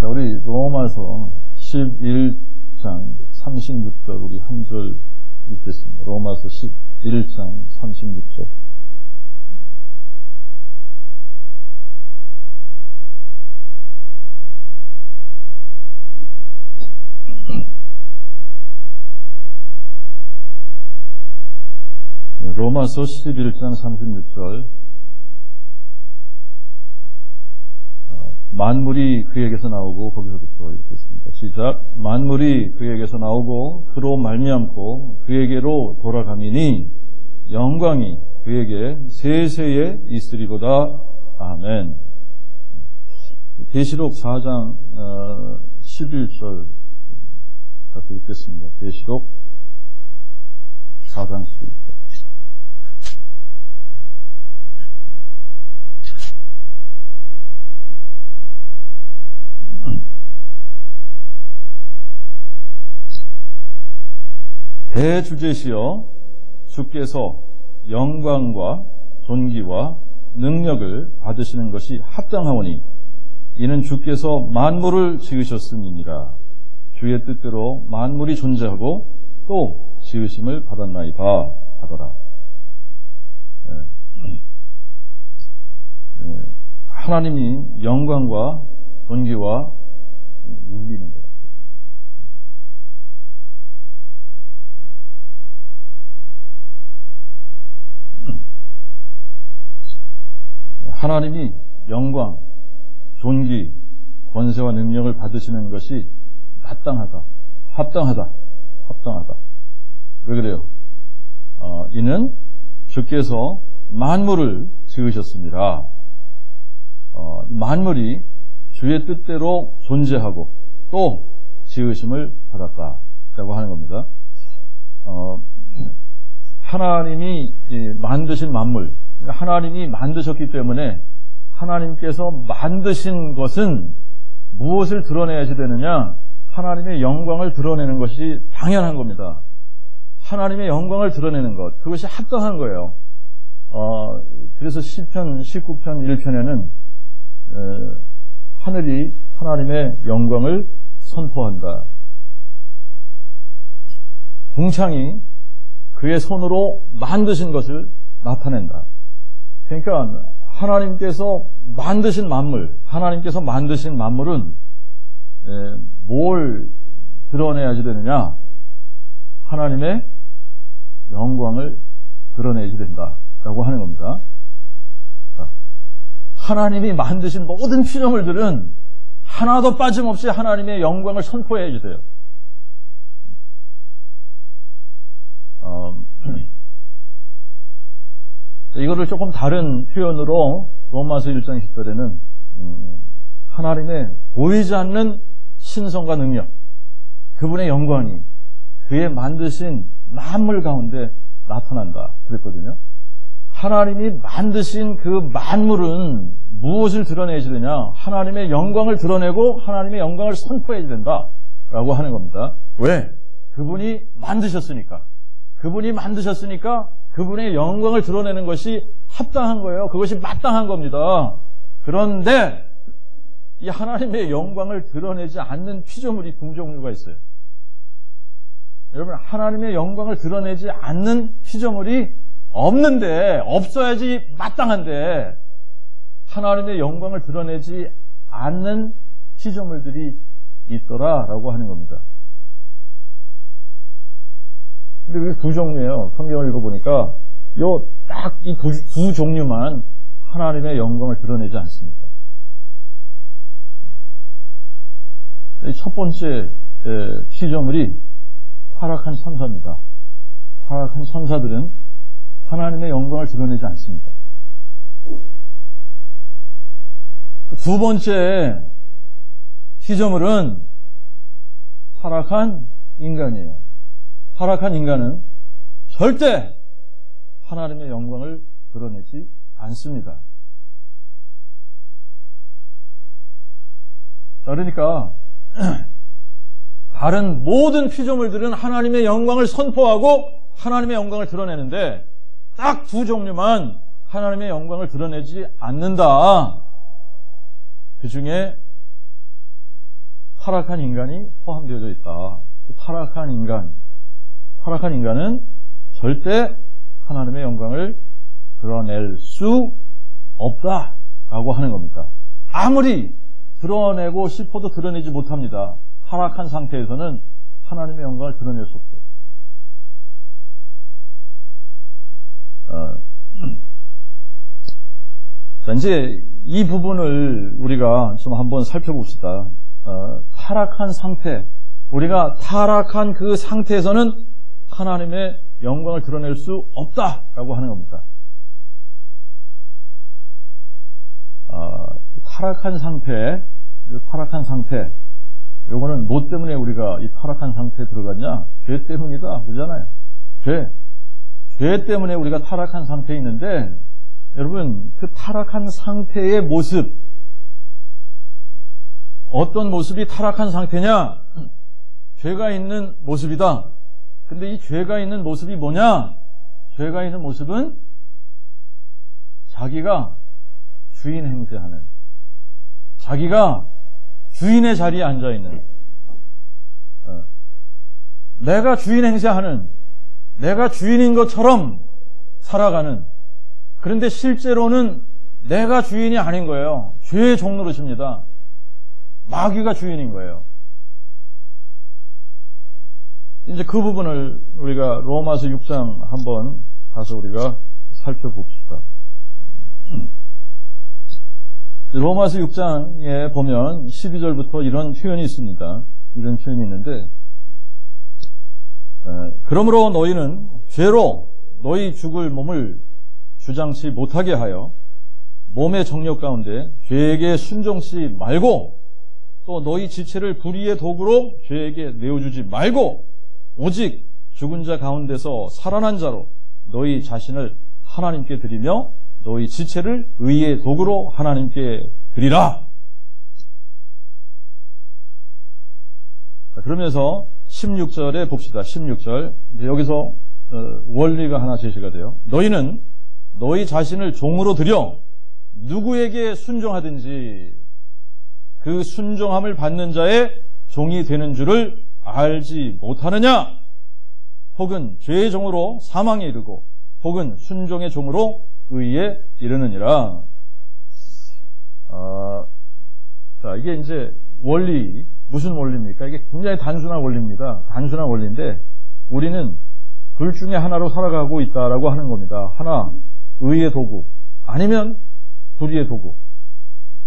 자, 우리 로마서 11장 36절 우리 한 절 읽겠습니다. 로마서 11장 36절. 로마서 11장 36절. 만물이 그에게서 나오고, 거기서부터 읽겠습니다. 시작. 만물이 그에게서 나오고 그로 말미암고 그에게로 돌아가미니 영광이 그에게 세세에 있으리로다. 아멘. 계시록 4장 11절 같이 읽겠습니다. 계시록 4장 11절. 대주제시여 주께서 영광과 존귀와 능력을 받으시는 것이 합당하오니 이는 주께서 만물을 지으셨음이니라. 주의 뜻대로 만물이 존재하고 또 지으심을 받았나이다 하더라. 하나님이 영광과 존귀와 누리는 것. 하나님이 영광, 존귀, 권세와 능력을 받으시는 것이 마땅하다, 합당하다. 왜 그래요? 이는 주께서 만물을 지으셨습니다. 만물이 주의 뜻대로 존재하고 또 지으심을 받았다라고 하는 겁니다. 하나님이 만드신 만물, 하나님이 만드셨기 때문에 하나님께서 만드신 것은 무엇을 드러내야지 되느냐? 하나님의 영광을 드러내는 것이 당연한 겁니다. 하나님의 영광을 드러내는 것, 그것이 합당한 거예요. 그래서 시편 19편 1편에는 하늘이 하나님의 영광을 선포한다. 궁창이 그의 손으로 만드신 것을 나타낸다. 그러니까 하나님께서 만드신 만물, 하나님께서 만드신 만물은 뭘 드러내야지 되느냐? 하나님의 영광을 드러내야지 된다라고 하는 겁니다. 하나님이 만드신 모든 피조물들은 하나도 빠짐없이 하나님의 영광을 선포해야지 돼요. 이거를 조금 다른 표현으로 로마서 1장 10절에는 하나님의 보이지 않는 신성과 능력, 그분의 영광이 그의 만드신 만물 가운데 나타난다 그랬거든요. 하나님이 만드신 그 만물은 무엇을 드러내야 되냐? 하나님의 영광을 드러내고 하나님의 영광을 선포해야 된다라고 하는 겁니다. 왜? 그분이 만드셨으니까. 그분의 영광을 드러내는 것이 합당한 거예요. 그것이 마땅한 겁니다. 그런데 이 하나님의 영광을 드러내지 않는 피조물이 두 종류가 있어요. 여러분, 하나님의 영광을 드러내지 않는 피조물이 없는데, 없어야지 마땅한데, 하나님의 영광을 드러내지 않는 피조물들이 있더라라고 하는 겁니다. 근데 그게 두 종류예요. 성경을 읽어보니까 딱 이 두 종류만 하나님의 영광을 드러내지 않습니다. 첫 번째 피조물이 타락한 천사입니다. 타락한 천사들은 하나님의 영광을 드러내지 않습니다. 두 번째 피조물은 타락한 인간이에요. 타락한 인간은 절대 하나님의 영광을 드러내지 않습니다. 그러니까 다른 모든 피조물들은 하나님의 영광을 선포하고 하나님의 영광을 드러내는데 딱 두 종류만 하나님의 영광을 드러내지 않는다. 그 중에 타락한 인간이 포함되어져 있다. 타락한 인간은 절대 하나님의 영광을 드러낼 수 없다라고 하는 겁니다. 아무리 드러내고 싶어도 드러내지 못합니다. 타락한 상태에서는 하나님의 영광을 드러낼 수 없어요. 자, 이제 이 부분을 우리가 좀 한번 살펴봅시다. 타락한 상태, 우리가 타락한 그 상태에서는 하나님의 영광을 드러낼 수 없다라고 하는 겁니다. 타락한 상태, 요거는 뭐 때문에 우리가 이 타락한 상태에 들어갔냐? 죄 때문이다, 그러잖아요. 죄 때문에 우리가 타락한 상태에 있는데, 여러분, 그 타락한 상태의 모습, 어떤 모습이 타락한 상태냐? 죄가 있는 모습이다. 근데 이 죄가 있는 모습이 뭐냐? 죄가 있는 모습은 자기가 주인 행세하는, 자기가 주인의 자리에 앉아있는, 내가 주인 행세하는, 내가 주인인 것처럼 살아가는, 그런데 실제로는 내가 주인이 아닌 거예요. 죄의 종노릇입니다. 마귀가 주인인 거예요. 이제 그 부분을 우리가 로마서 6장 한번 가서 우리가 살펴봅시다. 로마서 6장에 보면 12절부터 이런 표현이 있습니다. 이런 표현이 있는데, 그러므로 너희는 죄로 너희 죽을 몸을 주장치 못하게 하여 몸의 정욕 가운데 죄에게 순종치 말고, 또 너희 지체를 불의의 도구로 죄에게 내어주지 말고, 오직 죽은 자 가운데서 살아난 자로 너희 자신을 하나님께 드리며 너희 지체를 의의 도구로 하나님께 드리라. 그러면서 16절에 봅시다. 16절. 여기서 원리가 하나 제시가 돼요. 너희는 너희 자신을 종으로 드려 누구에게 순종하든지 그 순종함을 받는 자의 종이 되는 줄을 알지 못하느냐? 혹은 죄의 종으로 사망에 이르고 혹은 순종의 종으로 의에 이르느니라. 자, 이게 이제 원리, 무슨 원리입니까? 이게 굉장히 단순한 원리입니다. 단순한 원리인데 우리는 둘 중에 하나로 살아가고 있다라고 하는 겁니다. 하나, 의의 도구, 아니면 불의의 도구.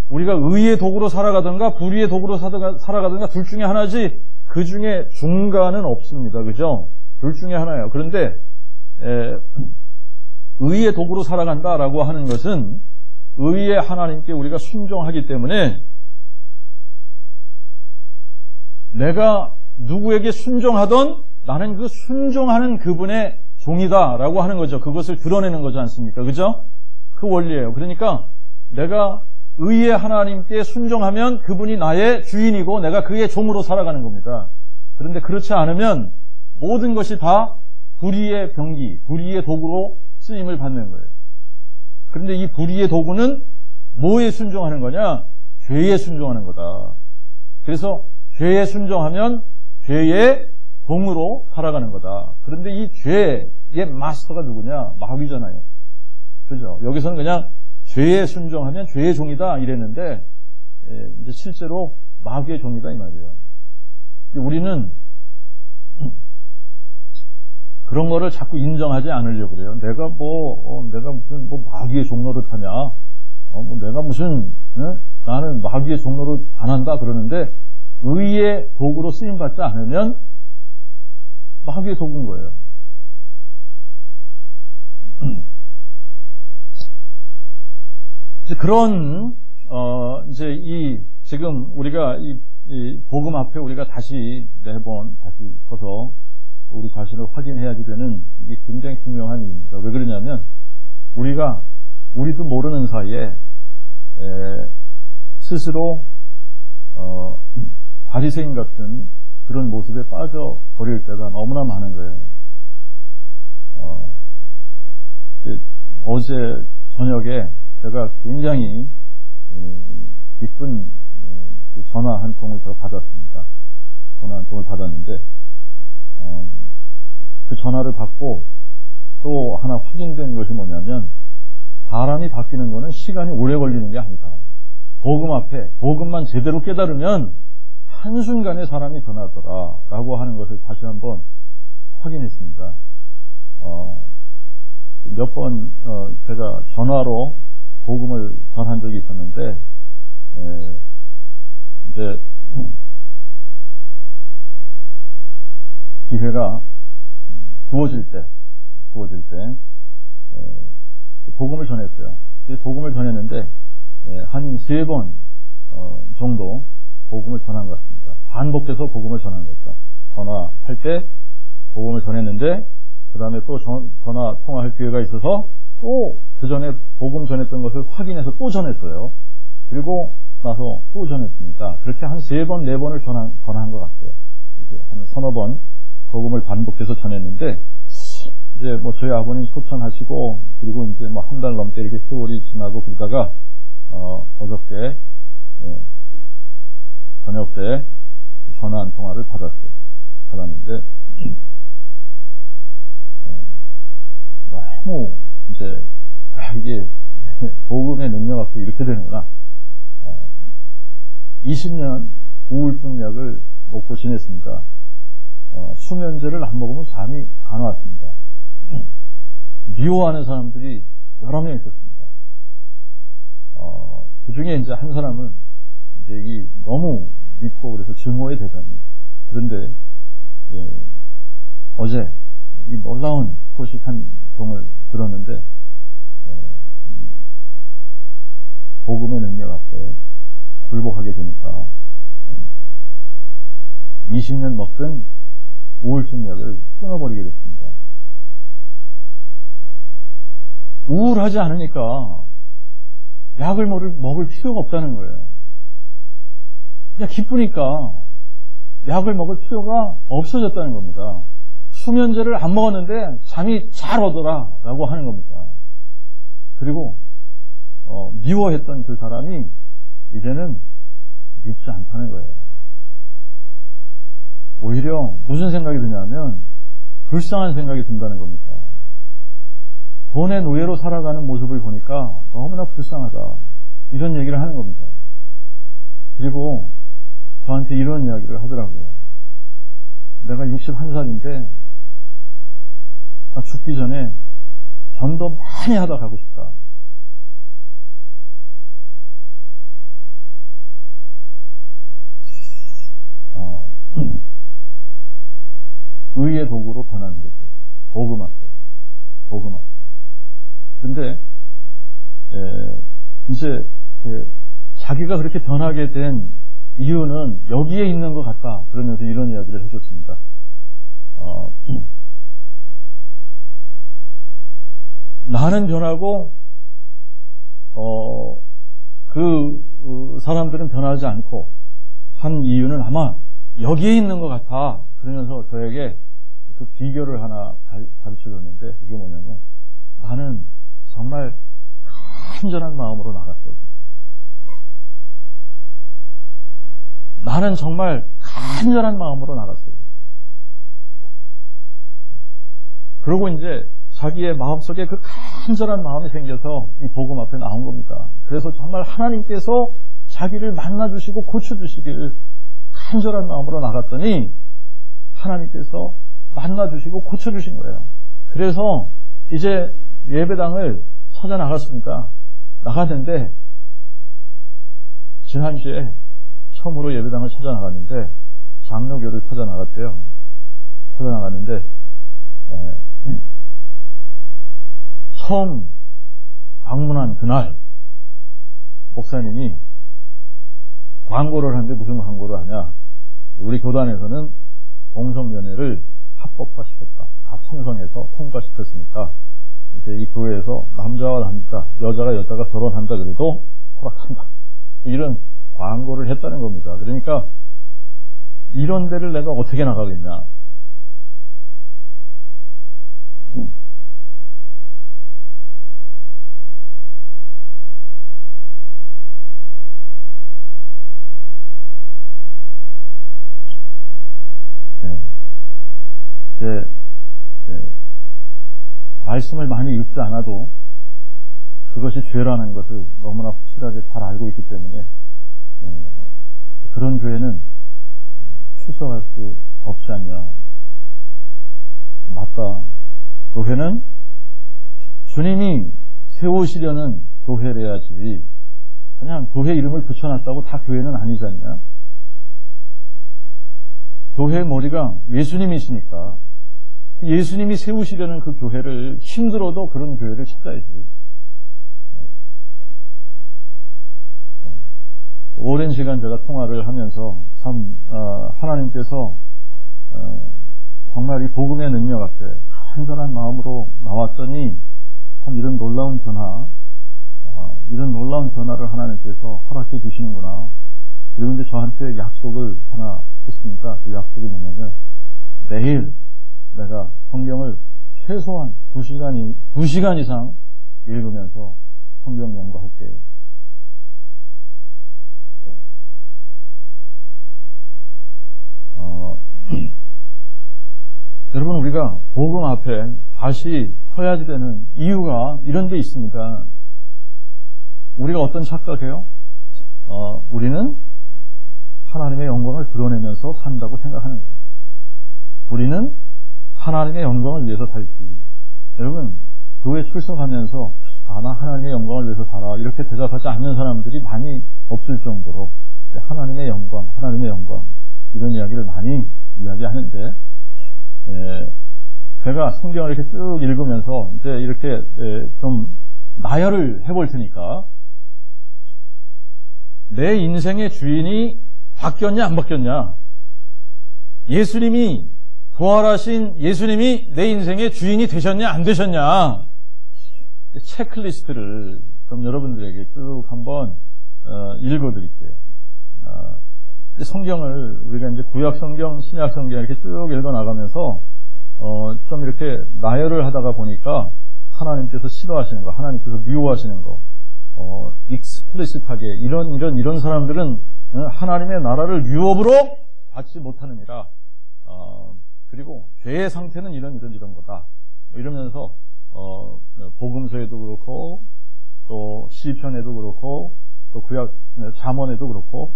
우리가 의의 도구로 살아가든가 불의의 도구로 살아가든가 둘 중에 하나지 그 중에 중간은 없습니다. 그죠? 둘 중에 하나예요. 그런데 의의 도구로 살아간다라고 하는 것은 의의 하나님께 우리가 순종하기 때문에 내가 누구에게 순종하던 나는 그 순종하는 그분의 종이다라고 하는 거죠. 그것을 드러내는 거지 않습니까? 그죠? 그 원리예요. 그러니까 내가 의의 하나님께 순종하면 그분이 나의 주인이고 내가 그의 종으로 살아가는 겁니다. 그런데 그렇지 않으면 모든 것이 다 불의의 병기, 불의의 도구로 쓰임을 받는 거예요. 그런데 이 불의의 도구는 뭐에 순종하는 거냐? 죄에 순종하는 거다. 그래서 죄에 순종하면 죄의 종으로 살아가는 거다. 그런데 이 죄의 마스터가 누구냐? 마귀잖아요. 그죠? 여기서는 그냥 죄에 순종하면 죄의 종이다 이랬는데 이제 실제로 마귀의 종이다 이 말이에요. 우리는 그런 거를 자꾸 인정하지 않으려고 그래요. 내가 무슨 마귀의 종노릇하냐? 내가 무슨 나는 마귀의 종노릇 안 한다 그러는데 의의 도구로 쓰임 받지 않으면 마귀의 도구인 거예요. 이제 그런 이제 지금 우리가 이 복음 앞에 우리가 매번 다시 서서 우리 자신을 확인해야지 되는 이게 굉장히 중요한 일입니다. 왜 그러냐면 우리도 모르는 사이에 스스로 바리새인 같은 그런 모습에 빠져버릴 때가 너무나 많은 거예요. 어제 저녁에 제가 굉장히 기쁜 전화 한 통을 더 받았습니다. 전화 한 통을 받았는데, 그 전화를 받고 또 하나 확인된 것이 뭐냐면, 사람이 바뀌는 거는 시간이 오래 걸리는 게 아니다. 복음만 제대로 깨달으면 한순간에 사람이 변하더라라고 하는 것을 다시 한번 확인했습니다. 몇 번 제가 전화로 복음을 전한 적이 있었는데, 이제 기회가 주어질 때 복음을 전했어요. 복음을 전했는데 한 3번 정도 복음을 전한 것 같습니다. 반복해서 복음을 전한 거죠. 전화할 때 복음을 전했는데, 그 다음에 또 전화 통화할 기회가 있어서 또 그 전에 복음 전했던 것을 확인해서 또 전했어요. 그리고 나서 또 전했습니다. 그렇게 한 3번, 4번을 전한 것 같아요. 한 서너 번 복음을 반복해서 전했는데, 이제 저희 아버님 소천하시고, 그리고 이제 한 달 넘게 이렇게 세월이 지나고 그러다가, 어저께, 저녁 때 전화 한 통화를 받았는데, 너무 이제, 이게 복음의 능력 앞에 이렇게 되는구나. 20년 우울증 약을 먹고 지냈습니다. 수면제를 안 먹으면 잠이 안 왔습니다. 미워하는 사람들이 여러 명 있었습니다. 그 중에 이제 한 사람은 이제 너무 믿고 그래서 증오의 대상이에요. 그런데 어제 이 놀라운 소식 한 통을 들었는데, 복음의 능력 앞에 굴복하게 되니까 20년 먹던 우울증 약을 끊어버리게 됐습니다. 우울하지 않으니까 약을 먹을 필요가 없다는 거예요. 그냥 기쁘니까 약을 먹을 필요가 없어졌다는 겁니다. 수면제를 안 먹었는데 잠이 잘 오더라라고 하는 겁니다. 그리고 미워했던 그 사람이 이제는 믿지 않다는 거예요. 오히려 무슨 생각이 드냐면 불쌍한 생각이 든다는 겁니다. 돈의 노예로 살아가는 모습을 보니까 너무나 불쌍하다, 이런 얘기를 하는 겁니다. 그리고 저한테 이런 이야기를 하더라고요. 내가 61살인데 나 죽기 전에 전도 많이 하다 가고 싶다. 의의 도구로 변하는 거죠. 복음 앞에. 근데 이제 자기가 그렇게 변하게 된 이유는 여기에 있는 것 같다, 그러면서 이런 이야기를 해줬습니다. 나는 변하고 그 사람들은 변하지 않고 한 이유는 아마 여기에 있는 것 같아, 그러면서 저에게 그 비결을 하나 가르쳐줬는데, 그게 뭐냐면, 나는 정말 간절한 마음으로 나갔어. 나는 정말 간절한 마음으로 나갔어요. 그리고 이제 자기의 마음속에 그 간절한 마음이 생겨서 이 복음 앞에 나온 겁니다. 그래서 정말 하나님께서 자기를 만나주시고 고쳐주시기를 간절한 마음으로 나갔더니 하나님께서 만나주시고 고쳐주신 거예요. 그래서 이제 예배당을 찾아 나갔습니다. 나갔는데 지난주에 처음으로 예배당을 찾아 나갔는데 장로교를 찾아 나갔대요. 찾아 나갔는데 처음 방문한 그날 목사님이 광고를 하는데, 무슨 광고를 하냐, 우리 교단에서는 동성연애를 합법화시켰다, 다 찬성해서 통과시켰으니까 이제 이 교회에서 남자와 남자, 여자가 여자가 결혼한다 그래도 허락한다, 이런 광고를 했다는 겁니다. 그러니까 이런 데를 내가 어떻게 나가겠냐. 말씀을 많이 읽지 않아도 그것이 죄라는 것을 너무나 확실하게 잘 알고 있기 때문에 그런 교회는 출석할 수 없지 않냐. 맞다. 교회는 주님이 세우시려는 교회래야지 그냥 교회 이름을 붙여놨다고 다 교회는 아니지 않냐. 교회의 머리가 예수님이시니까 예수님이 세우시려는 그 교회를 힘들어도 그런 교회를 찾아야지. 오랜 시간 제가 통화를 하면서 참 하나님께서 정말 이 복음의 능력 앞에 간절한 마음으로 나왔더니 참 이런 놀라운 변화를 하나님께서 허락해 주시는구나. 그리고 이제 저한테 약속을 하나 했습니다. 그 약속이 뭐냐면 내일 내가 성경을 최소한 2시간 이상 읽으면서 성경 연구할게요. 여러분, 우리가 복음 앞에 다시 서야지 되는 이유가 이런 데 있습니다. 우리가 어떤 착각해요? 우리는 하나님의 영광을 드러내면서 산다고 생각하는 거예요. 우리는 하나님의 영광을 위해서 살지. 여러분, 교회 출석하면서 나 하나님의 영광을 위해서 살아 이렇게 대답하지 않는 사람들이 많이 없을 정도로 하나님의 영광 이런 이야기를 많이 이야기하는데 제가 성경을 이렇게 쭉 읽으면서 이제 이렇게 좀 나열을 해볼 테니까 내 인생의 주인이 바뀌었냐 안 바뀌었냐, 예수님이 부활하신 예수님이 내 인생의 주인이 되셨냐 안 되셨냐, 체크리스트를 좀 여러분들에게 쭉 한번 읽어드릴게요. 성경을 우리가 이제 구약 성경, 신약 성경 이렇게 쭉 읽어 나가면서 좀 이렇게 나열을 하다가 보니까 하나님께서 싫어하시는 거, 하나님께서 미워하시는 거, 익스플리시트하게 이런 사람들은 하나님의 나라를 유업으로 받지 못하느니라. 그리고 죄의 상태는 이런 거다. 이러면서 복음서에도 그렇고 또 시편에도 그렇고 또 구약 잠언에도 그렇고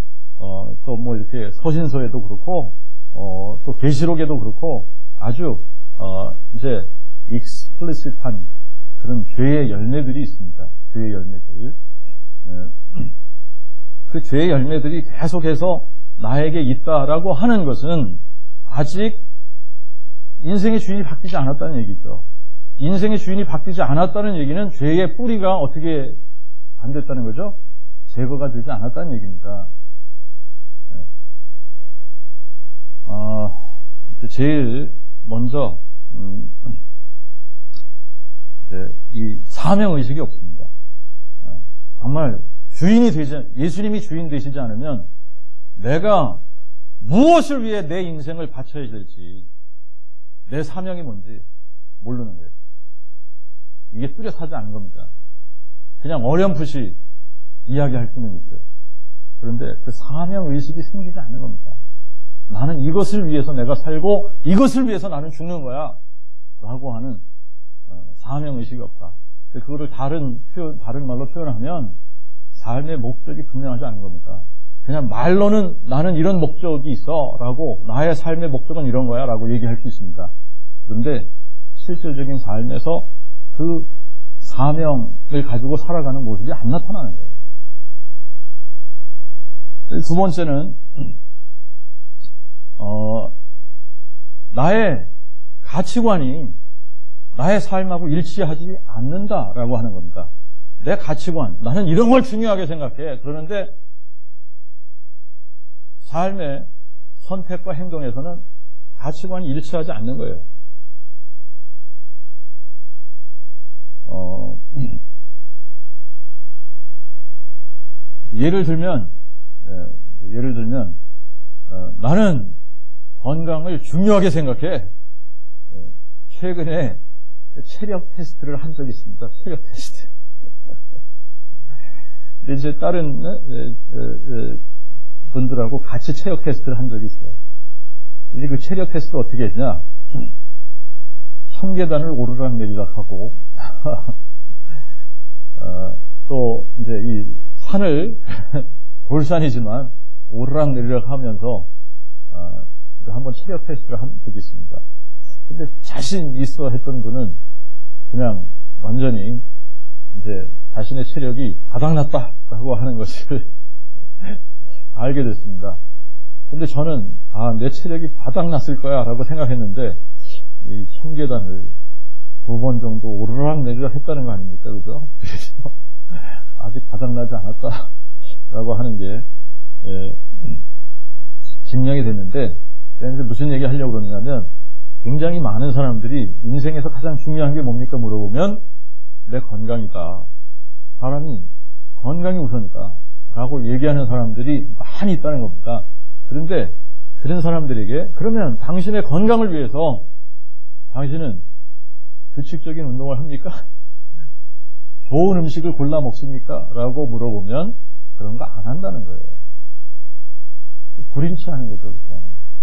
또 뭐 이렇게 서신서에도 그렇고 또 계시록에도 그렇고 아주 이제 익스플리시트한 그런 죄의 열매들이 있습니다. 죄의 열매들. 그 죄의 열매들이 계속해서 나에게 있다라고 하는 것은 아직 인생의 주인이 바뀌지 않았다는 얘기죠. 인생의 주인이 바뀌지 않았다는 얘기는 죄의 뿌리가 어떻게 안 됐다는 거죠? 제거가 되지 않았다는 얘기입니다. 제일 먼저 이 사명의식이 없습니다. 정말 예수님이 주인 되시지 않으면 내가 무엇을 위해 내 인생을 바쳐야 될지, 내 사명이 뭔지 모르는 거예요. 이게 뚜렷하지 않은 겁니다. 그냥 어렴풋이 이야기할 수는 있어요. 그런데 그 사명의식이 생기지 않는 겁니다. 나는 이것을 위해서 내가 살고 이것을 위해서 나는 죽는 거야 라고 하는 사명의식이 없다. 그거를 다른 말로 표현하면 삶의 목적이 분명하지 않은 겁니다. 그냥 말로는 나는 이런 목적이 있어 라고, 나의 삶의 목적은 이런 거야 라고 얘기할 수 있습니다. 그런데 실질적인 삶에서 그 사명을 가지고 살아가는 모습이 안 나타나는 거예요. 두 번째는 나의 가치관이 나의 삶하고 일치하지 않는다라고 하는 겁니다. 내 가치관, 나는 이런 걸 중요하게 생각해. 그러는데 삶의 선택과 행동에서는 가치관이 일치하지 않는 거예요. 예를 들면 나는 건강을 중요하게 생각해. 최근에 체력 테스트를 한 적이 있습니다. 체력 테스트. 이제 다른 분들하고 같이 체력 테스트를 한 적이 있어요. 이제 그 체력 테스트 어떻게 했냐? 1000계단을 오르락내리락 하고 또 이제 이 산을 돌산이지만 오르락내리락 하면서 한번 체력 테스트를 한 적이 있습니다. 근데 자신 있어 했던 분은 그냥 완전히 이제 자신의 체력이 바닥났다라고 하는 것을 알게 됐습니다. 근데 저는 내 체력이 바닥났을 거야 라고 생각했는데 이 1000계단을 2번 정도 오르락내리락 했다는 거 아닙니까? 그죠? 그래서 아직 바닥나지 않았다라고 하는 게 증명이 됐는데, 그래서 무슨 얘기 하려고 그러냐면, 굉장히 많은 사람들이 인생에서 가장 중요한 게 뭡니까 물어보면 내 건강이다. 사람이 건강이 우선이다 라고 얘기하는 사람들이 많이 있다는 겁니다. 그런데 그런 사람들에게 그러면 당신의 건강을 위해서 당신은 규칙적인 운동을 합니까? 좋은 음식을 골라 먹습니까? 라고 물어보면 그런 거 안 한다는 거예요. 불일치하는 거죠.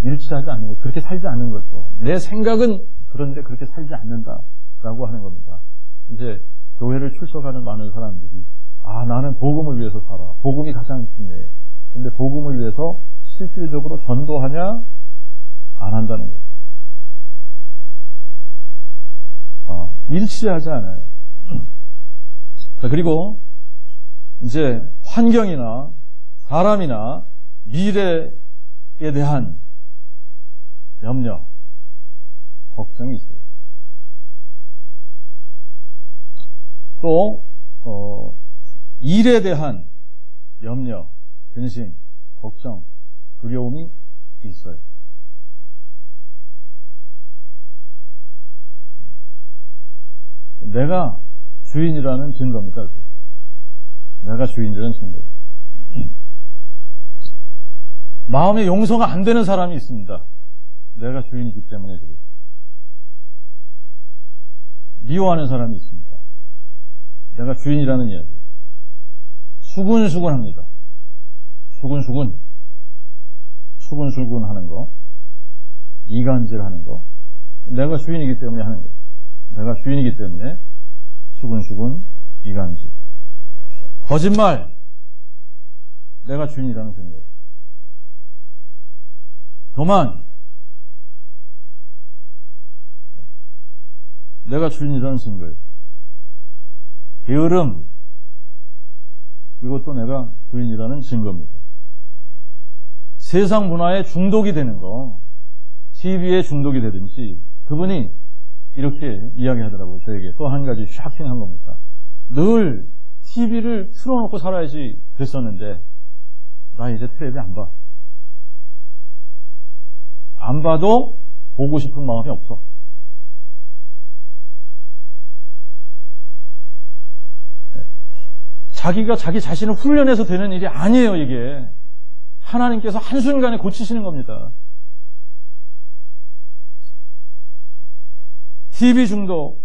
일치하지 않는 거, 그렇게 살지 않는 거죠. 내 생각은 그런데 그렇게 살지 않는다라고 하는 겁니다. 이제 교회를 출석하는 많은 사람들이 나는 복음을 위해서 살아. 복음이 가장 중요해. 근데 복음을 위해서 실질적으로 전도하냐? 안 한다는 거죠. 일치하지 않아요. 자, 그리고 이제 환경이나 사람이나 미래에 대한 염려, 걱정이 있어요. 또 일에 대한 염려, 근심, 걱정, 두려움이 있어요. 내가 주인이라는 증거입니다. 내가 주인이라는 증거예요. 마음의 용서가 안 되는 사람이 있습니다. 내가 주인이기 때문에 그래요. 미워하는 사람이 있습니다. 내가 주인이라는 이야기. 수군수군합니다. 수군수군하는 거, 이간질하는 거. 내가 주인이기 때문에 하는 거예요. 내가 주인이기 때문에 수군수군, 이간질. 거짓말. 내가 주인이라는 증거예요. 교만. 내가 주인이라는 증거예요. 게으름. 이것도 내가 주인이라는 증거입니다. 세상 문화에 중독이 되는 거, TV에 중독이 되든지, 그분이 이렇게 이야기하더라고요. 저에게 또 한 가지 쇼킹한 겁니다. 늘 TV를 틀어놓고 살아야지 그랬었는데 나 이제 텔레비 안 봐. 안 봐도 보고 싶은 마음이 없어. 자기가 자기 자신을 훈련해서 되는 일이 아니에요, 이게. 하나님께서 한순간에 고치시는 겁니다. TV 중독,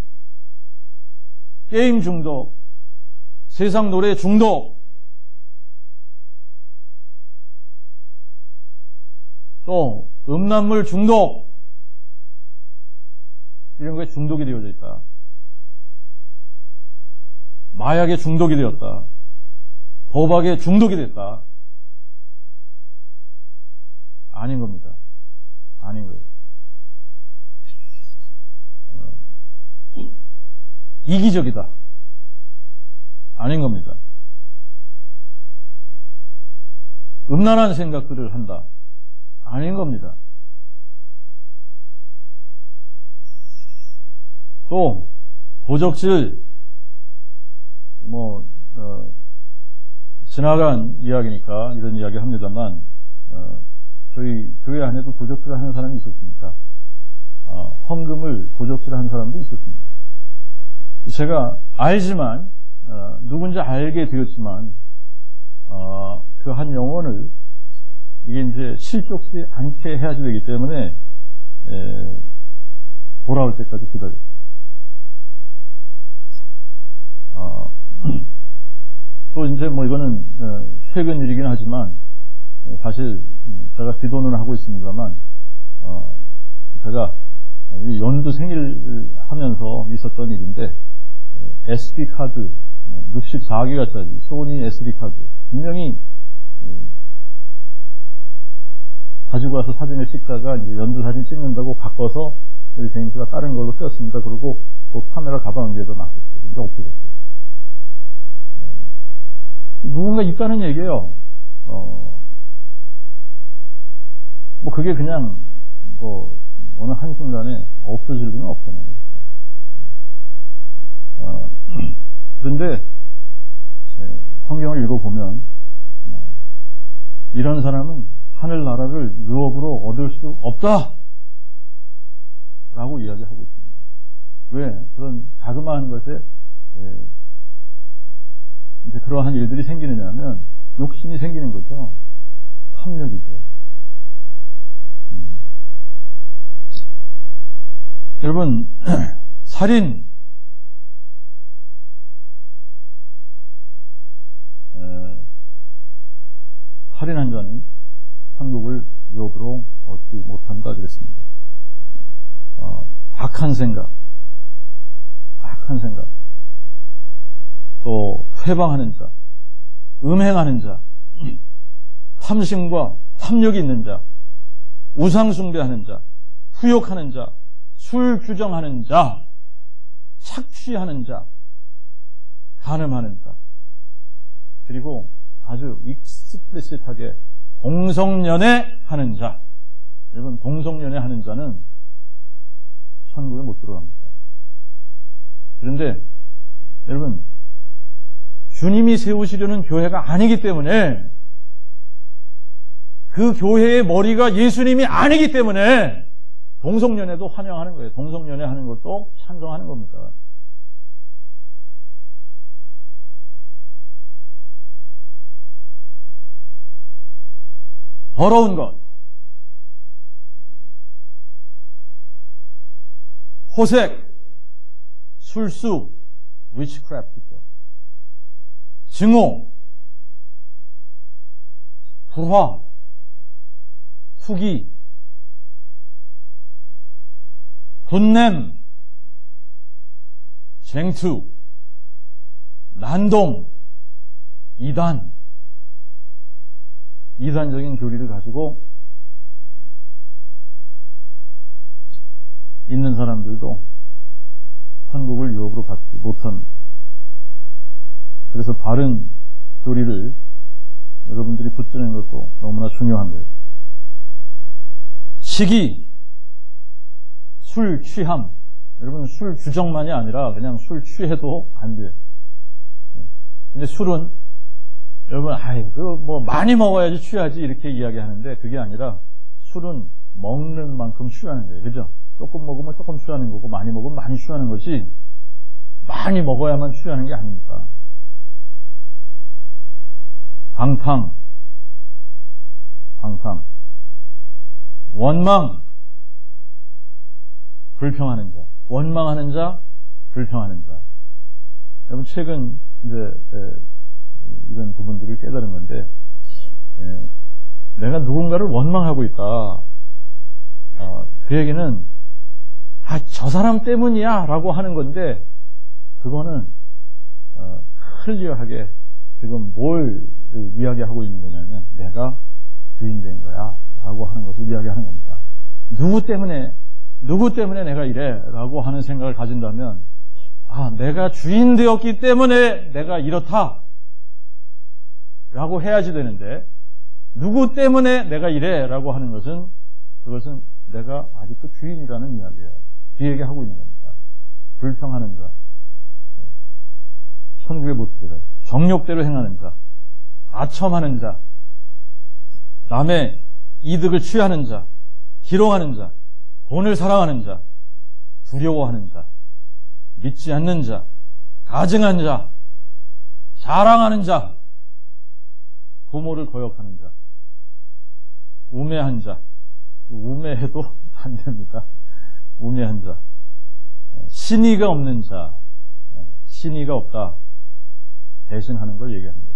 게임 중독, 세상 노래 중독, 또 음란물 중독, 이런 거에 중독이 되어져 있다. 마약에 중독이 되었다. 도박에 중독이 됐다. 아닌 겁니다. 아닌 거예요. 이기적이다. 아닌 겁니다. 음란한 생각들을 한다. 아닌 겁니다. 또 도적질, 지나간 이야기니까 이런 이야기 합니다만, 저희 교회 안에도 도적질을 하는 사람이 있었습니다. 헌금을 도적질하는 사람도 있었습니다. 제가 알지만, 누군지 알게 되었지만, 그 한 영혼을 이게 이제 실족지 않게 해야지 되기 때문에 돌아올 때까지 기다려요. 또 이제 이거는 최근 일이긴 하지만 사실 제가 기도는 하고 있습니다만 제가 연두 생일을 하면서 있었던 일인데, SD카드, 64기가짜리 소니 SD카드, 분명히 가지고 와서 사진을 찍다가 이제 연두 사진 찍는다고 바꿔서 데니까 다른 걸로 쓰였습니다. 그리고 그 카메라 가방에도 놔뒀어요. 이게 없어졌어요. 누군가 있다는 얘기예요. 뭐 그게 그냥 뭐 어느 한순간에 없어질 리는 없잖아요. 그런데 성경을 읽어보면 이런 사람은 하늘나라를 유업으로 얻을 수 없다 라고 이야기하고 있습니다. 왜? 그런 자그마한 것에 이제 그러한 일들이 생기느냐 하면 욕심이 생기는 거죠. 탐욕이죠. 여러분, 살인, 살인한 자는 천국을 유업으로 얻지 못한다 그랬습니다. 악한 생각, 또 회방하는 자, 음행하는 자, 탐심과 탐욕이 있는 자, 우상숭배하는 자, 후욕하는 자, 술 규정하는 자, 착취하는 자, 간음하는 자, 그리고 아주 익스플리시트하게 동성연애 하는 자. 여러분, 동성연애 하는 자는 천국에 못 들어갑니다. 그런데 여러분, 주님이 세우시려는 교회가 아니기 때문에, 그 교회의 머리가 예수님이 아니기 때문에 동성연애도 환영하는 거예요. 동성연애 하는 것도 찬성하는 겁니다. 더러운 것, 호색, 술수, witchcraft죠. 증오, 불화, 투기, 분냄, 쟁투, 난동, 이단적인 교리를 가지고 있는 사람들도 천국을 유업으로 받지 못합니다. 그래서 바른 교리를 여러분들이 붙드는 것도 너무나 중요한 거예요. 시기, 술 취함. 여러분, 술 규정만이 아니라 그냥 술 취해도 안 돼요. 근데 술은 여러분, 뭐 많이 먹어야지 취하지 이렇게 이야기하는데 그게 아니라 술은 먹는 만큼 취하는 거예요. 그죠? 조금 먹으면 조금 취하는 거고 많이 먹으면 많이 취하는 거지, 많이 먹어야만 취하는 게 아닙니다. 방탕, 원망, 불평하는 자, 원망하는 자, 불평하는 자. 여러분, 최근 이제 이런 부분들을 깨달은 건데, 내가 누군가를 원망하고 있다. 그 얘기는 저 사람 때문이야 라고 하는 건데, 그거는 클리어하게 지금 뭘 이야기하고 있는 거냐면, 내가 주인된 거야 라고 하는 것을 이야기하는 겁니다. 누구 때문에 내가 이래 라고 하는 생각을 가진다면, 내가 주인 되었기 때문에 내가 이렇다 라고 해야지 되는데, 누구 때문에 내가 이래 라고 하는 것은, 그것은 내가 아직도 주인이라는 이야기예요. 그 얘기하고 있는 겁니다. 불평하는 자, 천국에 못 들어요. 정욕대로 행하는 자, 아첨하는 자, 남의 이득을 취하는 자, 기롱하는 자, 돈을 사랑하는 자, 두려워하는 자, 믿지 않는 자, 가증한 자, 자랑하는 자, 부모를 거역하는 자, 우매한 자, 우매해도 안 됩니다. 우매한 자, 신의가 없는 자, 신의가 없다 대신하는 걸 얘기하는 거예요.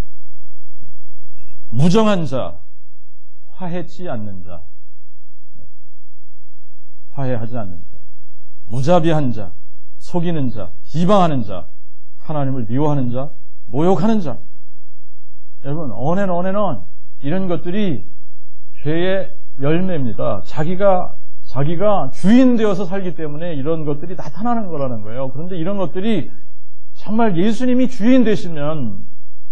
무정한 자, 화해치 않는 자, 화해하지 않는 자, 무자비한 자, 속이는 자, 비방하는 자, 하나님을 미워하는 자, 모욕하는 자. 여러분, on 이런 것들이 죄의 열매입니다. 자기가 주인 되어서 살기 때문에 이런 것들이 나타나는 거라는 거예요. 그런데 이런 것들이 정말 예수님이 주인 되시면,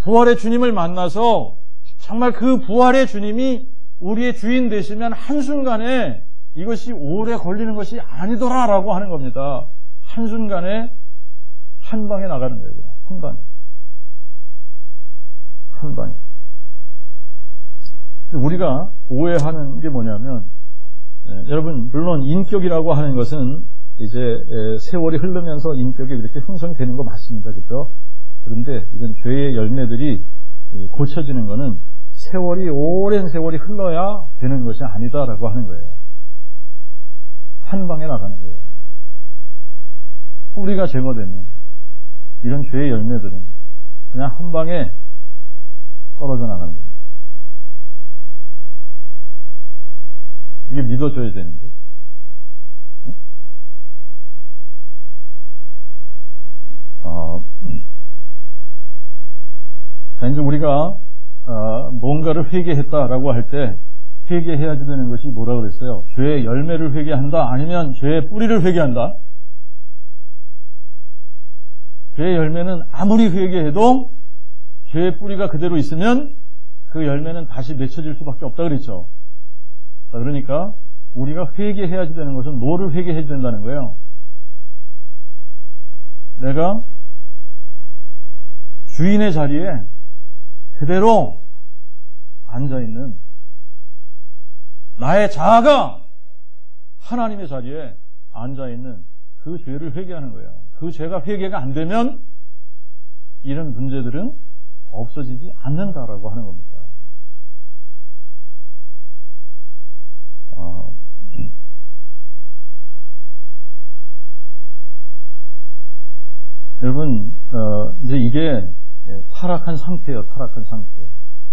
부활의 주님을 만나서 정말 그 부활의 주님이 우리의 주인 되시면 한순간에 이것이 오래 걸리는 것이 아니더라라고 하는 겁니다. 한순간에 한 방에 나가는 거예요. 한 방에. 한 방에. 우리가 오해하는 게 뭐냐면, 여러분, 물론 인격이라고 하는 것은 이제 세월이 흐르면서 인격이 이렇게 형성이 되는 거 맞습니다. 그렇죠? 그런데 이건 죄의 열매들이 고쳐지는 것은 오랜 세월이 흘러야 되는 것이 아니다라고 하는 거예요. 한 방에 나가는 거예요. 뿌리가 제거되면 이런 죄의 열매들은 그냥 한 방에 떨어져 나가는 거예요. 이게 믿어줘야 되는데. 자, 이제 우리가 뭔가를 회개했다라고 할 때 회개해야지 되는 것이 뭐라 그랬어요? 죄의 열매를 회개한다? 아니면 죄의 뿌리를 회개한다? 죄의 열매는 아무리 회개해도 죄의 뿌리가 그대로 있으면 그 열매는 다시 맺혀질 수밖에 없다 그랬죠. 자, 그러니까 우리가 회개해야지 되는 것은 뭐를 회개해야 된다는 거예요? 내가 주인의 자리에 그대로 앉아있는 나의 자아가 하나님의 자리에 앉아있는 그 죄를 회개하는 거예요. 그 죄가 회개가 안 되면 이런 문제들은 없어지지 않는다라고 하는 겁니다. 여러분, 이제 이게 타락한 상태예요. 타락한 상태.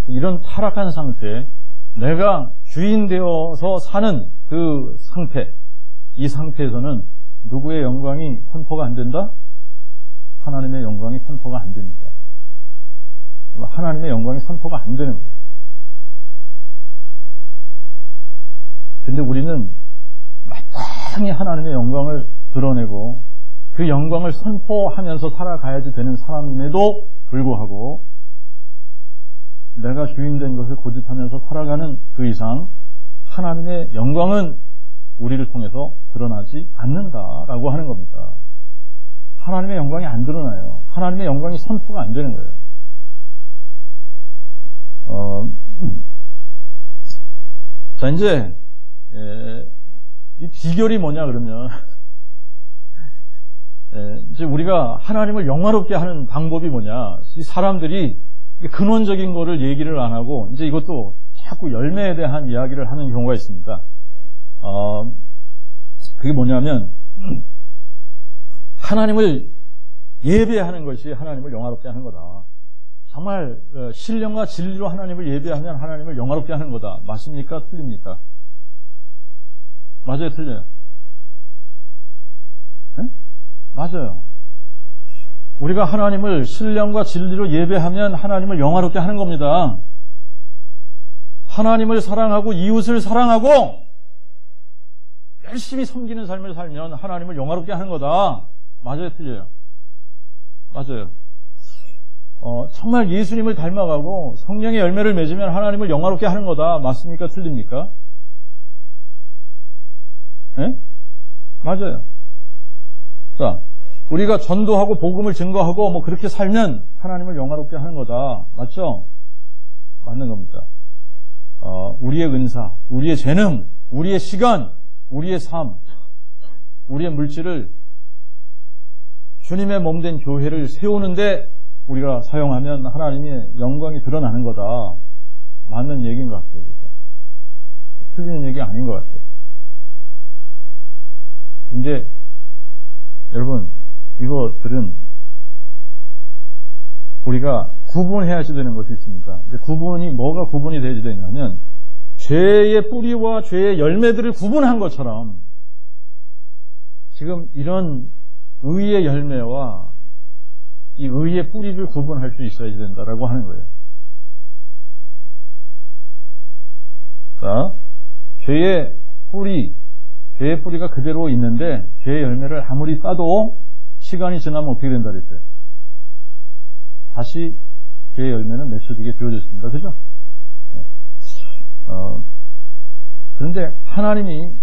이런 타락한 상태, 내가 주인 되어서 사는 그 상태, 이 상태에서는 누구의 영광이 선포가 안 된다? 하나님의 영광이 선포가 안 됩니다. 하나님의 영광이 선포가 안 되는 거예요. 근데 우리는 마땅히 하나님의 영광을 드러내고 그 영광을 선포하면서 살아가야지 되는 사람임에도 불구하고 내가 주인된 것을 고집하면서 살아가는 그 이상 하나님의 영광은 우리를 통해서 드러나지 않는다라고 하는 겁니다. 하나님의 영광이 안 드러나요. 하나님의 영광이 선포가 안 되는 거예요. 자, 이제 이 비결이 뭐냐 그러면 이제 우리가 하나님을 영화롭게 하는 방법이 뭐냐, 이 사람들이 근원적인 거를 얘기를 안 하고 이제 이것도 자꾸 열매에 대한 이야기를 하는 경우가 있습니다. 그게 뭐냐면 하나님을 예배하는 것이 하나님을 영화롭게 하는 거다. 정말 신령과 진리로 하나님을 예배하면 하나님을 영화롭게 하는 거다. 맞습니까? 틀립니까? 맞아요? 틀려요? 네? 맞아요. 우리가 하나님을 신령과 진리로 예배하면 하나님을 영화롭게 하는 겁니다. 하나님을 사랑하고 이웃을 사랑하고 열심히 섬기는 삶을 살면 하나님을 영화롭게 하는 거다. 맞아요? 틀려요? 맞아요. 정말 예수님을 닮아가고 성령의 열매를 맺으면 하나님을 영화롭게 하는 거다. 맞습니까? 틀립니까? 네? 맞아요. 자, 우리가 전도하고 복음을 증거하고 뭐 그렇게 살면 하나님을 영화롭게 하는 거다. 맞죠? 맞는 겁니다. 우리의 은사, 우리의 재능, 우리의 시간, 우리의 삶, 우리의 물질을 주님의 몸된 교회를 세우는데 우리가 사용하면 하나님의 영광이 드러나는 거다. 맞는 얘기인 것 같아요. 틀리는 얘기 아닌 것 같아요. 근데 여러분, 이것들은 우리가 구분해야지 되는 것이 있습니다. 뭐가 구분이 되어야 되냐면 죄의 뿌리와 죄의 열매들을 구분한 것처럼 지금 이런 의의 열매와 이 의의 뿌리를 구분할 수 있어야 된다라고 하는 거예요. 자, 죄의 뿌리가 그대로 있는데 죄의 열매를 아무리 따도 시간이 지나면 어떻게 된다 그랬어요? 다시 죄의 열매는 맺혀지게 되어졌습니다. 그죠? 그런데 하나님이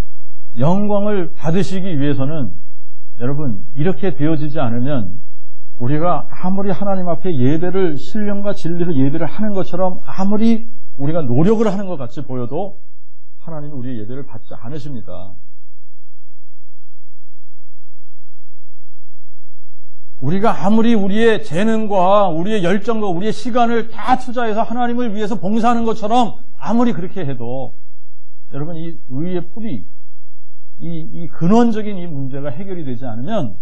영광을 받으시기 위해서는 여러분 이렇게 되어지지 않으면 우리가 아무리 하나님 앞에 예배를 신령과 진리로 예배를 하는 것처럼 아무리 우리가 노력을 하는 것 같이 보여도 하나님이 우리의 예배를 받지 않으십니다. 우리가 아무리 우리의 재능과 우리의 열정과 우리의 시간을 다 투자해서 하나님을 위해서 봉사하는 것처럼 아무리 그렇게 해도 여러분 이 의의 뿌리, 이 근원적인 이 문제가 해결이 되지 않으면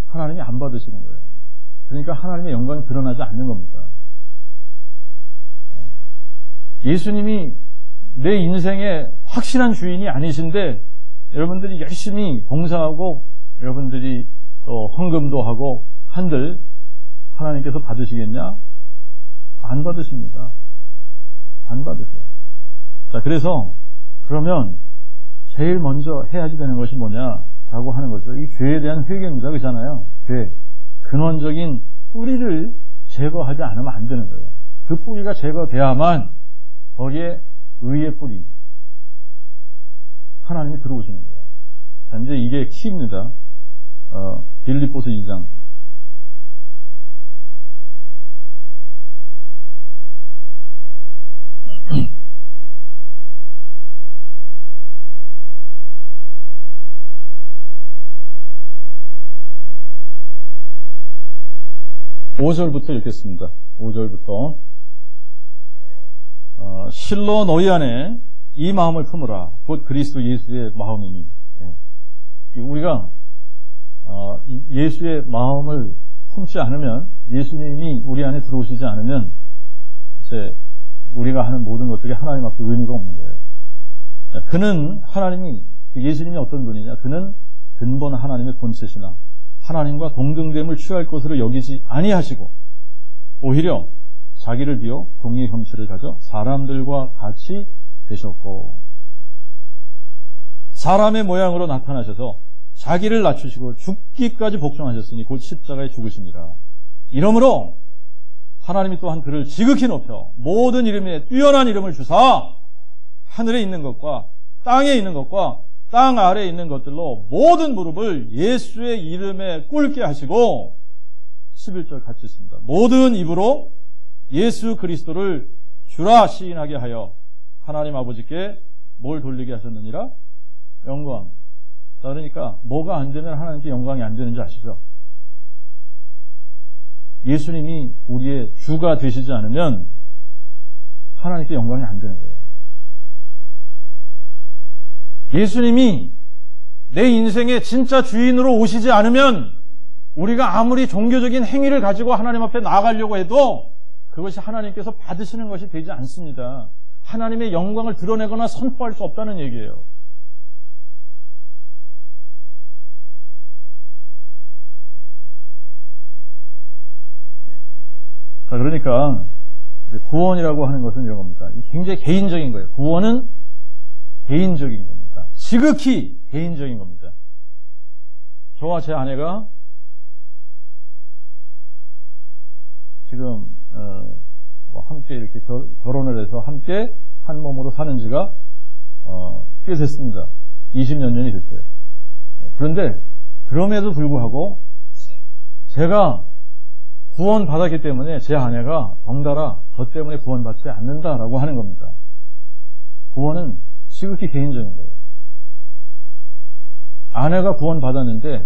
하나님이 안 받으시는 거예요. 그러니까 하나님의 영광이 드러나지 않는 겁니다. 예수님이 내 인생의 확실한 주인이 아니신데 여러분들이 열심히 봉사하고 여러분들이 또 헌금도 하고 한들 하나님께서 받으시겠냐? 안 받으십니다. 안 받으세요. 자, 그래서 그러면 제일 먼저 해야지 되는 것이 뭐냐라고 하는 거죠. 이 죄에 대한 회개입니다. 그렇잖아요. 죄. 근원적인 뿌리를 제거하지 않으면 안 되는 거예요. 그 뿌리가 제거돼야만 거기에 의의 뿌리, 하나님이 들어오시는 거예요. 자, 이제 이게 키입니다. 빌립보서 2장. (5절부터) 읽겠습니다. 5절부터 실로 너희 안에 이 마음을 품으라. 곧 그리스도 예수의 마음이니. 우리가 예수의 마음을 품지 않으면, 예수님이 우리 안에 들어오시지 않으면 이제 우리가 하는 모든 것들이 하나님 앞에 의미가 없는 거예요. 그는 하나님이, 예수님이 어떤 분이냐? 그는 근본 하나님의 본체시나 하나님과 동등됨을 취할 것으로 여기지 아니하시고 오히려 자기를 비워 공의 형체를 가져 사람들과 같이 되셨고 사람의 모양으로 나타나셔서 자기를 낮추시고 죽기까지 복종하셨으니 곧 십자가에 죽으시니라. 이러므로 하나님이 또한 그를 지극히 높여 모든 이름에 뛰어난 이름을 주사 하늘에 있는 것과 땅에 있는 것과 땅 아래에 있는 것들로 모든 무릎을 예수의 이름에 꿇게 하시고 11절 같이 있습니다. 모든 입으로 예수 그리스도를 주라 시인하게 하여 하나님 아버지께 뭘 돌리게 하셨느니라? 영광. 자, 그러니까 뭐가 안 되면 하나님께 영광이 안 되는지 아시죠? 예수님이 우리의 주가 되시지 않으면 하나님께 영광이 안 되는 거예요. 예수님이 내 인생의 진짜 주인으로 오시지 않으면 우리가 아무리 종교적인 행위를 가지고 하나님 앞에 나아가려고 해도 그것이 하나님께서 받으시는 것이 되지 않습니다. 하나님의 영광을 드러내거나 선포할 수 없다는 얘기예요. 자, 그러니까 구원이라고 하는 것은 이런 겁니다. 굉장히 개인적인 거예요. 구원은 개인적인 겁니다. 지극히 개인적인 겁니다. 저와 제 아내가 지금 함께 이렇게 결혼을 해서 함께 한 몸으로 사는 지가 꽤 됐습니다. 20몇 년이 됐어요. 그런데 그럼에도 불구하고 제가 구원받았기 때문에 제 아내가 덩달아 저 때문에 구원받지 않는다라고 하는 겁니다. 구원은 지극히 개인적인 거예요. 아내가 구원받았는데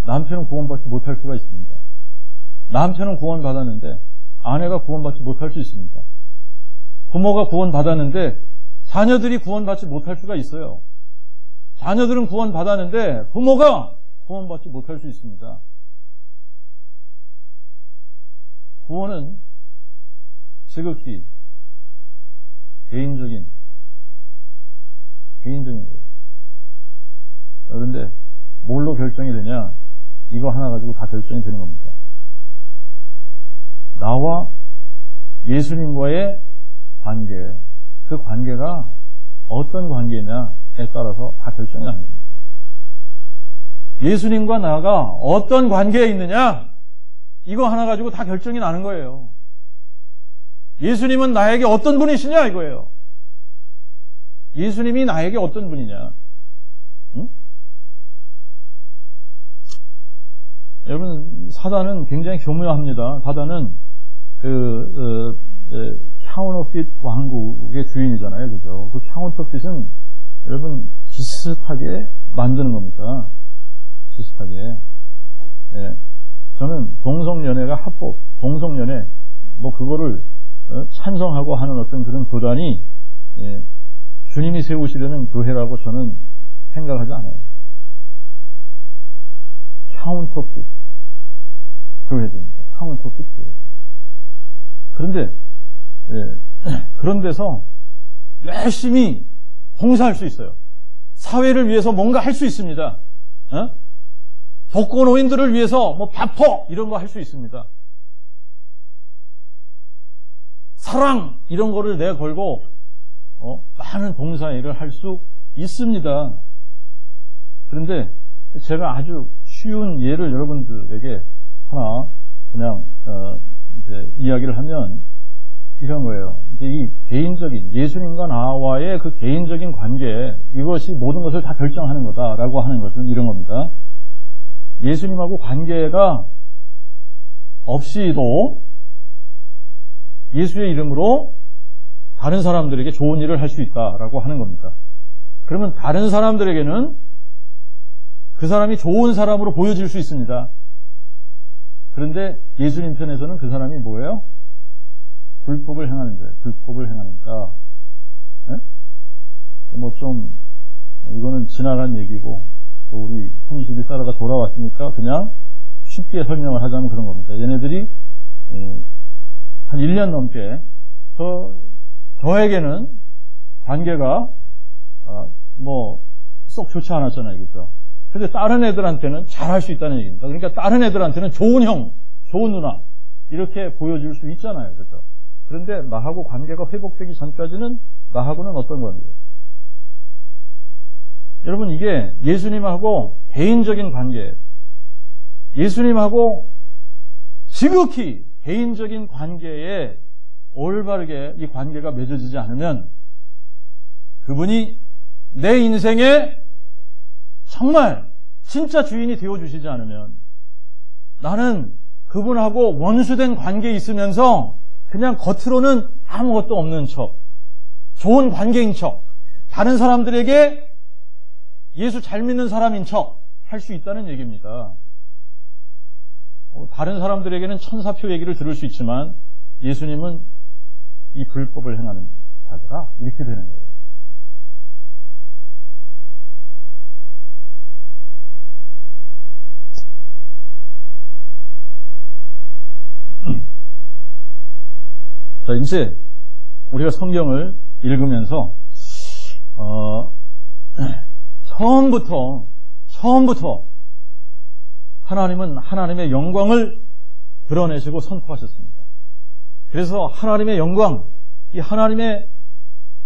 남편은 구원받지 못할 수가 있습니다. 남편은 구원받았는데 아내가 구원받지 못할 수 있습니다. 부모가 구원받았는데 자녀들이 구원받지 못할 수가 있어요. 자녀들은 구원받았는데 부모가 구원받지 못할 수 있습니다. 구원은 지극히 개인적인 개인적인 거예요. 그런데 뭘로 결정이 되냐? 이거 하나 가지고 다 결정이 되는 겁니다. 나와 예수님과의 관계, 그 관계가 어떤 관계냐에 따라서 다 결정이 납니다. 예수님과 나가 어떤 관계에 있느냐, 이거 하나 가지고 다 결정이 나는 거예요. 예수님은 나에게 어떤 분이시냐 이거예요. 예수님이 나에게 어떤 분이냐. 응? 여러분, 사단은 굉장히 교묘합니다. 사단은 카운터핏 왕국의 주인이잖아요, 그죠? 그 카운터핏은 여러분 비슷하게 만드는 겁니다. 비슷하게. 예. 저는 동성연애가 합법, 동성연애 뭐 그거를 찬성하고 하는 어떤 그런 교단이 주님이 세우시려는 교회라고 저는 생각하지 않아요. 카운터핏 교회입니다. 카운터핏 교회. 그런데 그런 데서 열심히 봉사할 수 있어요. 사회를 위해서 뭔가 할 수 있습니다. 독거노인들을 위해서 뭐 바퍼 이런 거 할 수 있습니다. 사랑 이런 거를 내가 걸고 많은 봉사일을 할 수 있습니다. 그런데 제가 아주 쉬운 예를 여러분들에게 하나 그냥 이제 이야기를 하면 이런 거예요. 이제 이 개인적인 예수님과 나와의 그 개인적인 관계, 이것이 모든 것을 다 결정하는 거다라고 하는 것은 이런 겁니다. 예수님하고 관계가 없이도 예수의 이름으로 다른 사람들에게 좋은 일을 할 수 있다라고 하는 겁니다. 그러면 다른 사람들에게는 그 사람이 좋은 사람으로 보여질 수 있습니다. 그런데 예수님 편에서는 그 사람이 뭐예요? 불법을 행하는 거예요. 불법을 행하니까. 뭐 좀 이거는 지나간 얘기고 또 우리 홍식이 따라가 돌아왔으니까 그냥 쉽게 설명을 하자면 그런 겁니다. 얘네들이 한 1년 넘게 저에게는 관계가 뭐 썩 좋지 않았잖아요. 그죠? 근데 다른 애들한테는 잘할 수 있다는 얘기입니다. 그러니까 다른 애들한테는 좋은 형, 좋은 누나 이렇게 보여줄 수 있잖아요. 그죠? 그런데 나하고 관계가 회복되기 전까지는 나하고는 어떤 겁니까? 여러분, 이게 예수님하고 개인적인 관계, 예수님하고 지극히 개인적인 관계에 올바르게 이 관계가 맺어지지 않으면 그분이 내 인생에 정말 진짜 주인이 되어주시지 않으면 나는 그분하고 원수된 관계에 있으면서 그냥 겉으로는 아무것도 없는 척, 좋은 관계인 척, 다른 사람들에게 예수 잘 믿는 사람인 척 할 수 있다는 얘기입니다. 다른 사람들에게는 천사표 얘기를 들을 수 있지만 예수님은 이 불법을 행하는 자들아 이렇게 되는 거예요. 자, 이제 우리가 성경을 읽으면서 처음부터 하나님은 하나님의 영광을 드러내시고 선포하셨습니다. 그래서 하나님의 영광,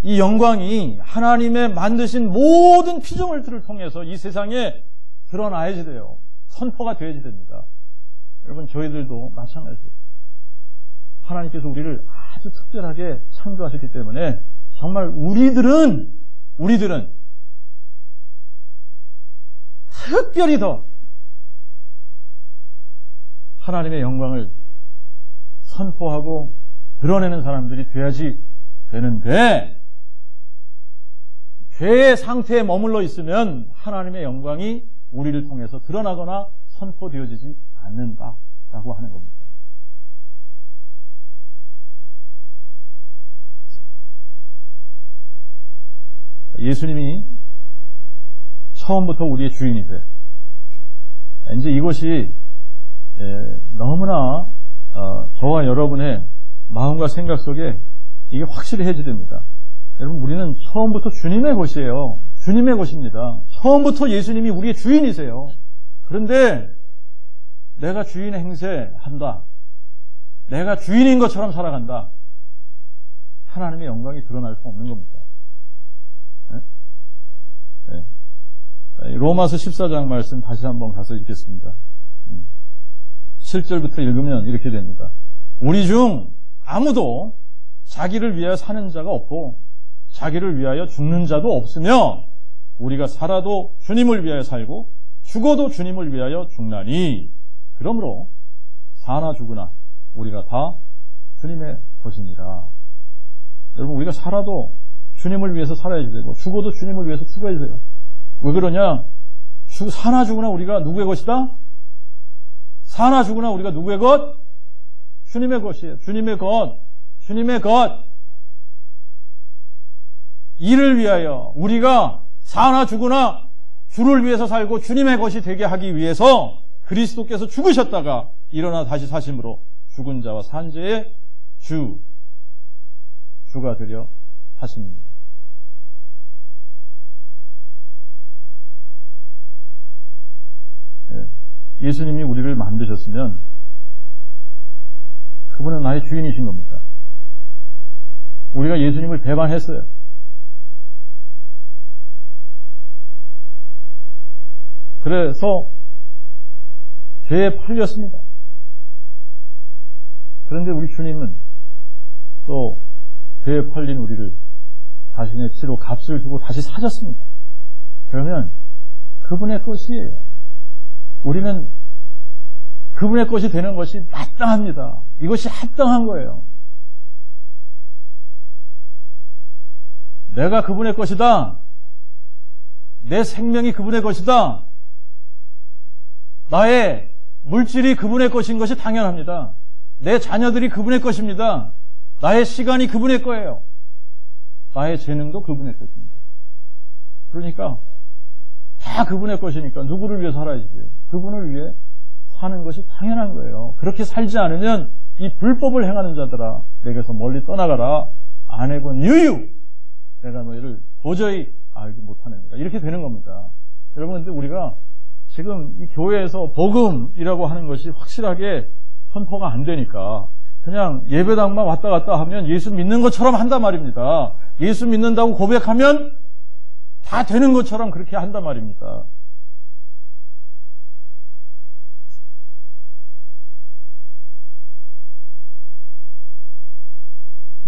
이 영광이 하나님의 만드신 모든 피조물들을 통해서 이 세상에 드러나야지 돼요. 선포가 되어야지 됩니다. 여러분, 저희들도 마찬가지예요. 하나님께서 우리를 아주 특별하게 창조하셨기 때문에 정말 우리들은 특별히 더 하나님의 영광을 선포하고 드러내는 사람들이 돼야지 되는데 죄의 상태에 머물러 있으면 하나님의 영광이 우리를 통해서 드러나거나 선포되어지지 않는다라고 하는 겁니다. 예수님이 처음부터 우리의 주인이 돼. 이제 이것이 너무나 저와 여러분의 마음과 생각 속에 이게 확실히 해지됩니다. 여러분, 우리는 처음부터 주님의 것이에요. 주님의 것입니다. 처음부터 예수님이 우리의 주인이세요. 그런데 내가 주인 행세한다. 내가 주인인 것처럼 살아간다. 하나님의 영광이 드러날 수 없는 겁니다. 네. 로마서 14장 말씀 다시 한번 가서 읽겠습니다. 7절부터 읽으면 이렇게 됩니다. 우리 중 아무도 자기를 위하여 사는 자가 없고 자기를 위하여 죽는 자도 없으며 우리가 살아도 주님을 위하여 살고 죽어도 주님을 위하여 죽나니 그러므로 사나 죽으나 우리가 다 주님의 것이니라. 여러분 우리가 살아도 주님을 위해서 살아야 되고 죽어도 주님을 위해서 죽어야 돼요. 왜 그러냐? 사나 죽으나 우리가 누구의 것이다? 사나 죽으나 우리가 누구의 것? 주님의 것이에요. 주님의 것. 주님의 것. 이를 위하여 우리가 사나 죽으나 주를 위해서 살고 주님의 것이 되게 하기 위해서 그리스도께서 죽으셨다가 일어나 다시 사심으로 죽은 자와 산 자의 주가 되려 하십니다. 예수님이 우리를 만드셨으면 그분은 나의 주인이신 겁니다. 우리가 예수님을 배반했어요. 그래서 죄에 팔렸습니다. 그런데 우리 주님은 또 죄에 팔린 우리를 자신의 피로 값을 주고 다시 사셨습니다. 그러면 그분의 것이에요. 우리는 그분의 것이 되는 것이 마땅합니다. 이것이 합당한 거예요. 내가 그분의 것이다. 내 생명이 그분의 것이다. 나의 물질이 그분의 것인 것이 당연합니다. 내 자녀들이 그분의 것입니다. 나의 시간이 그분의 거예요. 나의 재능도 그분의 것입니다. 그러니까 다 그분의 것이니까 누구를 위해 살아야지. 그분을 위해 사는 것이 당연한 거예요. 그렇게 살지 않으면 이 불법을 행하는 자들아 내게서 멀리 떠나가라. 안 해본 유유 내가 너희를 도저히 알지 못하느니라. 이렇게 되는 겁니다. 여러분 근데 우리가 지금 이 교회에서 복음이라고 하는 것이 확실하게 선포가 안 되니까 그냥 예배당만 왔다 갔다 하면 예수 믿는 것처럼 한단 말입니다. 예수 믿는다고 고백하면 다 되는 것처럼 그렇게 한단 말입니다.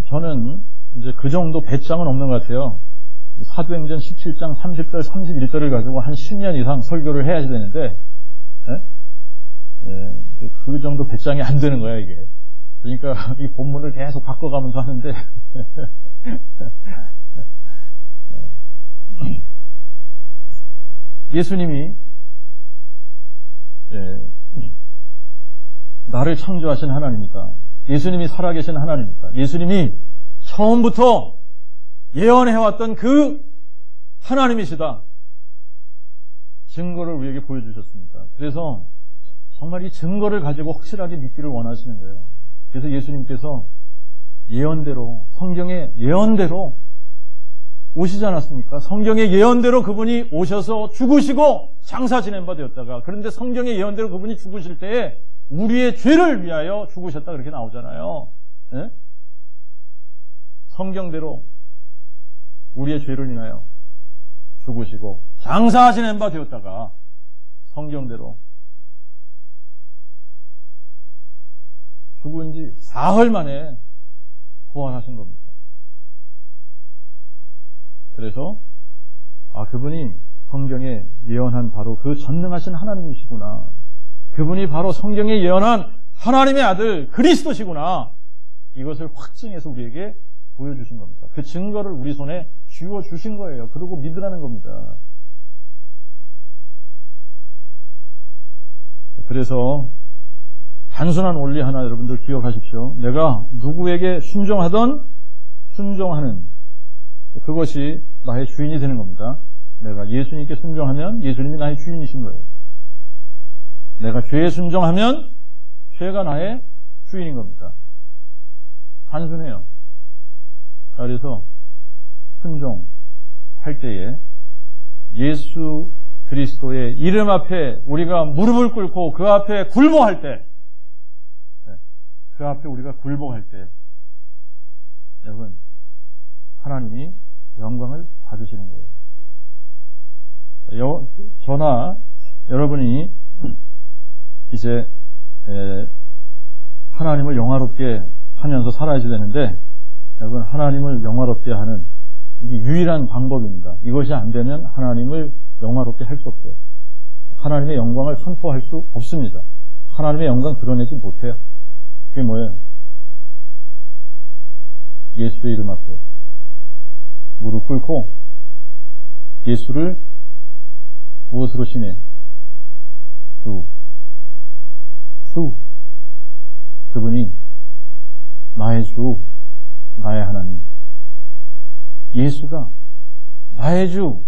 저는 이제 그 정도 배짱은 없는 것 같아요. 사도행전 17장 30절 31절을 가지고 한 10년 이상 설교를 해야 되는데 그 정도 배짱이 안 되는 거야 이게. 그러니까 이 본문을 계속 바꿔가면서 하는데 예수님이 나를 창조하신 하나님이니까 예수님이 살아계신 하나님이니까 예수님이 처음부터 예언해왔던 그 하나님이시다. 증거를 우리에게 보여주셨습니다. 그래서 정말 이 증거를 가지고 확실하게 믿기를 원하시는 거예요. 그래서 예수님께서 예언대로 성경의 예언대로 오시지 않았습니까? 성경의 예언대로 그분이 오셔서 죽으시고 장사 지낸 바 되었다가 그런데 성경의 예언대로 그분이 죽으실 때에 우리의 죄를 위하여 죽으셨다 그렇게 나오잖아요. 네? 성경대로 우리의 죄를 인하여 죽으시고 장사 지낸 바 되었다가 성경대로 죽은 지 사흘 만에 부활하신 겁니다. 그래서 그분이 성경에 예언한 바로 그 전능하신 하나님이시구나. 그분이 바로 성경에 예언한 하나님의 아들 그리스도시구나. 이것을 확증해서 우리에게 보여주신 겁니다. 그 증거를 우리 손에 쥐어주신 거예요. 그러고 믿으라는 겁니다. 그래서 단순한 원리 하나 여러분들 기억하십시오. 내가 누구에게 순종하던 순종하는 그것이 나의 주인이 되는 겁니다. 내가 예수님께 순종하면 예수님이 나의 주인이신 거예요. 내가 죄에 순종하면 죄가 나의 주인인 겁니다. 단순해요. 그래서 순종할 때에 예수 그리스도의 이름 앞에 우리가 무릎을 꿇고 그 앞에 굴복할 때, 그 앞에 우리가 굴복할 때, 여러분, 하나님이 영광을 받으시는 거예요. 저나 여러분이 이제 하나님을 영화롭게 하면서 살아야 되는데, 여러분, 하나님을 영화롭게 하는 이게 유일한 방법입니다. 이것이 안 되면 하나님을 영화롭게 할 수 없어요. 하나님의 영광을 선포할 수 없습니다. 하나님의 영광 드러내지 못해요. 그게 뭐예요? 예수의 이름 앞에 무릎 꿇고 예수를 무엇으로 신해? 주. 그분이 나의 주, 나의 하나님. 예수가 나의 주,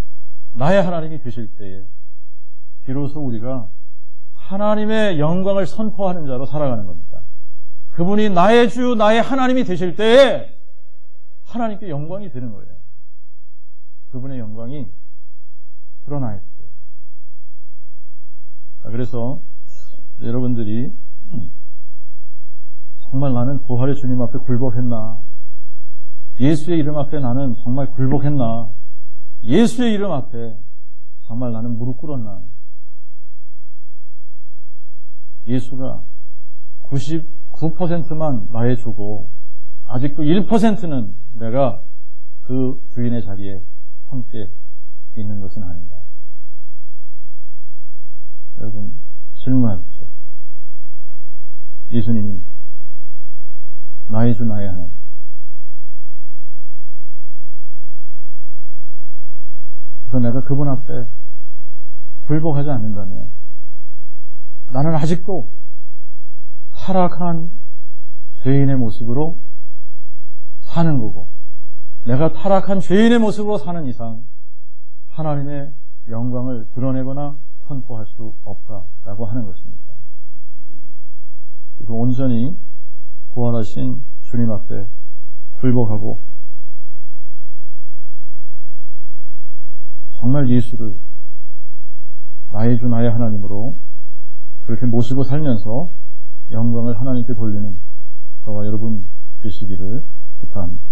나의 하나님이 되실 때에 비로소 우리가 하나님의 영광을 선포하는 자로 살아가는 겁니다. 그분이 나의 주, 나의 하나님이 되실 때에 하나님께 영광이 되는 거예요. 그분의 영광이 드러나 있어요. 그래서 여러분들이 정말 나는 부활의 주님 앞에 굴복했나? 예수의 이름 앞에 나는 정말 굴복했나? 예수의 이름 앞에 정말 나는 무릎 꿇었나? 예수가 99%만 나의 주고 아직도 1%는 내가 그 주인의 자리에 함께 있는 것은 아닌가? 여러분, 질문하십시오. 예수님이 나의 주, 나의 하나님. 그래서 내가 그분 앞에 굴복하지 않는다면 나는 아직도 타락한 죄인의 모습으로 사는 거고, 내가 타락한 죄인의 모습으로 사는 이상 하나님의 영광을 드러내거나 선포할 수 없다라고 하는 것입니다. 그래서 온전히 부활하신 주님 앞에 굴복하고 정말 예수를 나의 주, 나의 하나님으로 그렇게 모시고 살면서 영광을 하나님께 돌리는 저와 여러분 되시기를 부탁합니다.